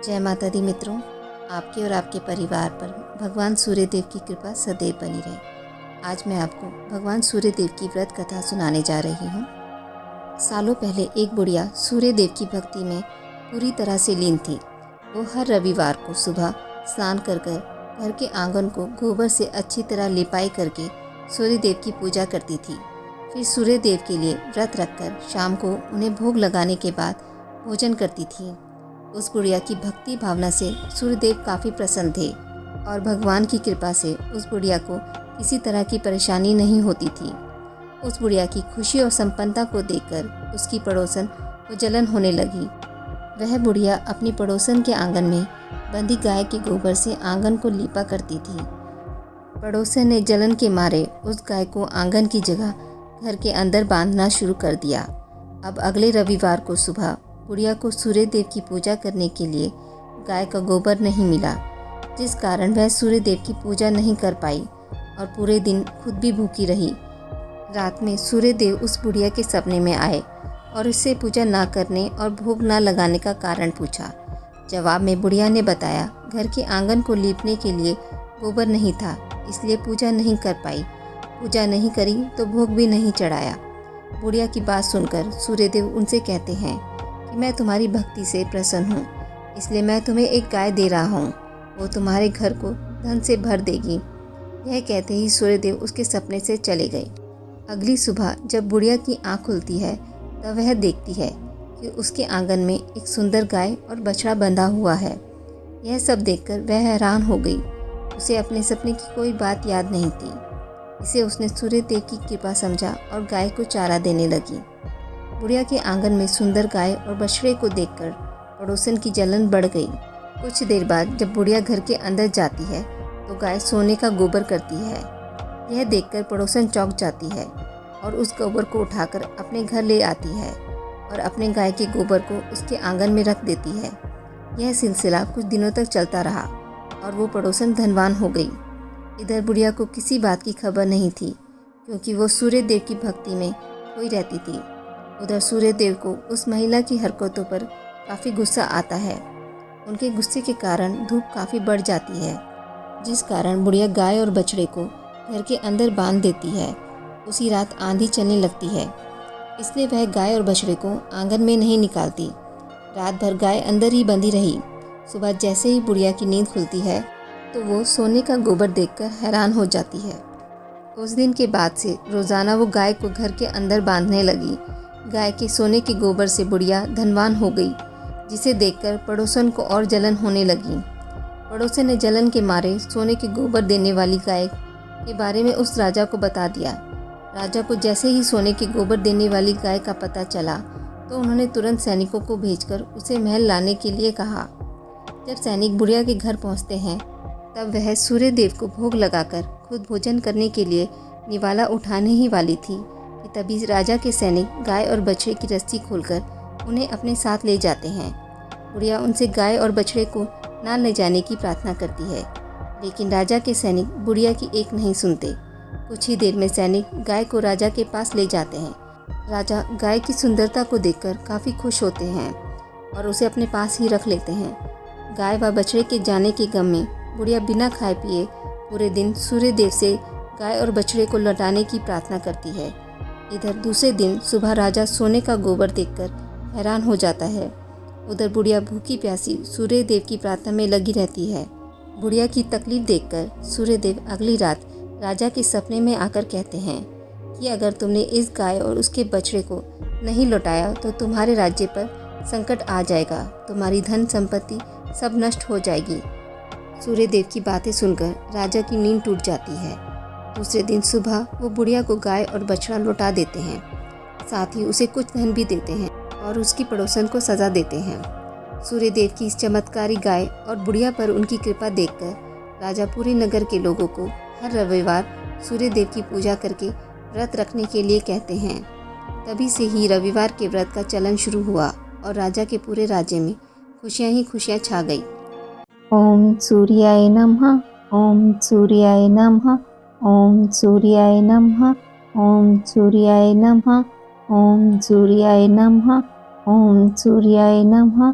जय माता दी मित्रों, आपके और आपके परिवार पर भगवान सूर्यदेव की कृपा सदैव बनी रहे। आज मैं आपको भगवान सूर्यदेव की व्रत कथा सुनाने जा रही हूँ। सालों पहले एक बुढ़िया सूर्यदेव की भक्ति में पूरी तरह से लीन थी। वो हर रविवार को सुबह स्नान कर घर के आंगन को गोबर से अच्छी तरह लिपाई करके सूर्यदेव की पूजा करती थी। फिर सूर्यदेव के लिए व्रत रखकर शाम को उन्हें भोग लगाने के बाद भोजन करती थी। उस बुढ़िया की भक्ति भावना से सूर्यदेव काफ़ी प्रसन्न थे और भगवान की कृपा से उस बुढ़िया को किसी तरह की परेशानी नहीं होती थी। उस बुढ़िया की खुशी और संपन्नता को देखकर उसकी पड़ोसन को जलन होने लगी। वह बुढ़िया अपनी पड़ोसन के आंगन में बंधी गाय के गोबर से आंगन को लीपा करती थी। पड़ोसन ने जलन के मारे उस गाय को आंगन की जगह घर के अंदर बांधना शुरू कर दिया। अब अगले रविवार को सुबह बुढ़िया को सूर्यदेव की पूजा करने के लिए गाय का गोबर नहीं मिला, जिस कारण वह सूर्यदेव की पूजा नहीं कर पाई और पूरे दिन खुद भी भूखी रही। रात में सूर्यदेव उस बुढ़िया के सपने में आए और उससे पूजा ना करने और भोग ना लगाने का कारण पूछा। जवाब में बुढ़िया ने बताया, घर के आंगन को लीपने के लिए गोबर नहीं था, इसलिए पूजा नहीं कर पाई। पूजा नहीं करी तो भोग भी नहीं चढ़ाया। बुढ़िया की बात सुनकर सूर्यदेव उनसे कहते हैं कि मैं तुम्हारी भक्ति से प्रसन्न हूँ, इसलिए मैं तुम्हें एक गाय दे रहा हूँ। वो तुम्हारे घर को धन से भर देगी। यह कहते ही सूर्यदेव उसके सपने से चले गए। अगली सुबह जब बुढ़िया की आँख खुलती है तब वह देखती है कि उसके आंगन में एक सुंदर गाय और बछड़ा बंधा हुआ है। यह सब देखकर वह हैरान हो गई। उसे अपने सपने की कोई बात याद नहीं थी। इसे उसने सूर्यदेव की कृपा समझा और गाय को चारा देने लगी। बुढ़िया के आंगन में सुंदर गाय और बछड़े को देखकर पड़ोसन की जलन बढ़ गई। कुछ देर बाद जब बुढ़िया घर के अंदर जाती है तो गाय सोने का गोबर करती है। यह देखकर पड़ोसन चौंक जाती है और उस गोबर को उठाकर अपने घर ले आती है और अपने गाय के गोबर को उसके आंगन में रख देती है। यह सिलसिला कुछ दिनों तक चलता रहा और वो पड़ोसन धनवान हो गई। इधर बुढ़िया को किसी बात की खबर नहीं थी, क्योंकि वो सूर्यदेव की भक्ति में खोई रहती थी। उधर सूर्यदेव को उस महिला की हरकतों पर काफ़ी गुस्सा आता है। उनके गुस्से के कारण धूप काफ़ी बढ़ जाती है, जिस कारण बुढ़िया गाय और बछड़े को घर के अंदर बांध देती है। उसी रात आंधी चलने लगती है, इसलिए वह गाय और बछड़े को आंगन में नहीं निकालती। रात भर गाय अंदर ही बंधी रही। सुबह जैसे ही बुढ़िया की नींद खुलती है तो वो सोने का गोबर देखकर हैरान हो जाती है। उस दिन के बाद से रोज़ाना वो गाय को घर के अंदर बांधने लगी। गाय के सोने के गोबर से बुढ़िया धनवान हो गई, जिसे देखकर पड़ोसन को और जलन होने लगी। पड़ोसन ने जलन के मारे सोने के गोबर देने वाली गाय के बारे में उस राजा को बता दिया। राजा को जैसे ही सोने के गोबर देने वाली गाय का पता चला तो उन्होंने तुरंत सैनिकों को भेजकर उसे महल लाने के लिए कहा। जब सैनिक बुढ़िया के घर पहुंचते हैं तब वह सूर्यदेव को भोग लगाकर खुद भोजन करने के लिए निवाला उठाने ही वाली थी कि तभी राजा के सैनिक गाय और बछड़े की रस्सी खोलकर उन्हें अपने साथ ले जाते हैं। बुढ़िया उनसे गाय और बछड़े को ना ले जाने की प्रार्थना करती है, लेकिन राजा के सैनिक बुढ़िया की एक नहीं सुनते। कुछ ही देर में सैनिक गाय को राजा के पास ले जाते हैं। राजा गाय की सुंदरता को देखकर काफ़ी खुश होते हैं और उसे अपने पास ही रख लेते हैं। गाय व बछड़े के जाने के गम में बुढ़िया बिना खाए पिए पूरे दिन सूर्यदेव से गाय और बछड़े को लौटाने की प्रार्थना करती है। इधर दूसरे दिन सुबह राजा सोने का गोबर देखकर हैरान हो जाता है। उधर बुढ़िया भूखी प्यासी सूर्यदेव की प्रार्थना में लगी रहती है। बुढ़िया की तकलीफ देखकर सूर्यदेव अगली रात राजा के सपने में आकर कहते हैं कि अगर तुमने इस गाय और उसके बछड़े को नहीं लौटाया तो तुम्हारे राज्य पर संकट आ जाएगा, तुम्हारी धन संपत्ति सब नष्ट हो जाएगी। सूर्यदेव की बातें सुनकर राजा की नींद टूट जाती है। दूसरे दिन सुबह वो बुढ़िया को गाय और बछड़ा लौटा देते हैं, साथ ही उसे कुछ धन भी देते हैं और उसकी पड़ोसन को सज़ा देते हैं। सूर्यदेव की इस चमत्कारी गाय और बुढ़िया पर उनकी कृपा देखकर राजा पूरे नगर के लोगों को हर रविवार सूर्यदेव की पूजा करके व्रत रखने के लिए कहते हैं। तभी से ही रविवार के व्रत का चलन शुरू हुआ और राजा के पूरे राज्य में खुशियाँ ही खुशियाँ छा गई। ओम सूर्याय नमः। ओम सूर्याय नमः। ओम सूर्याय नमः। ओम सूर्याय नमः। ओम सूर्याय नमः। ओम सूर्याय नमः।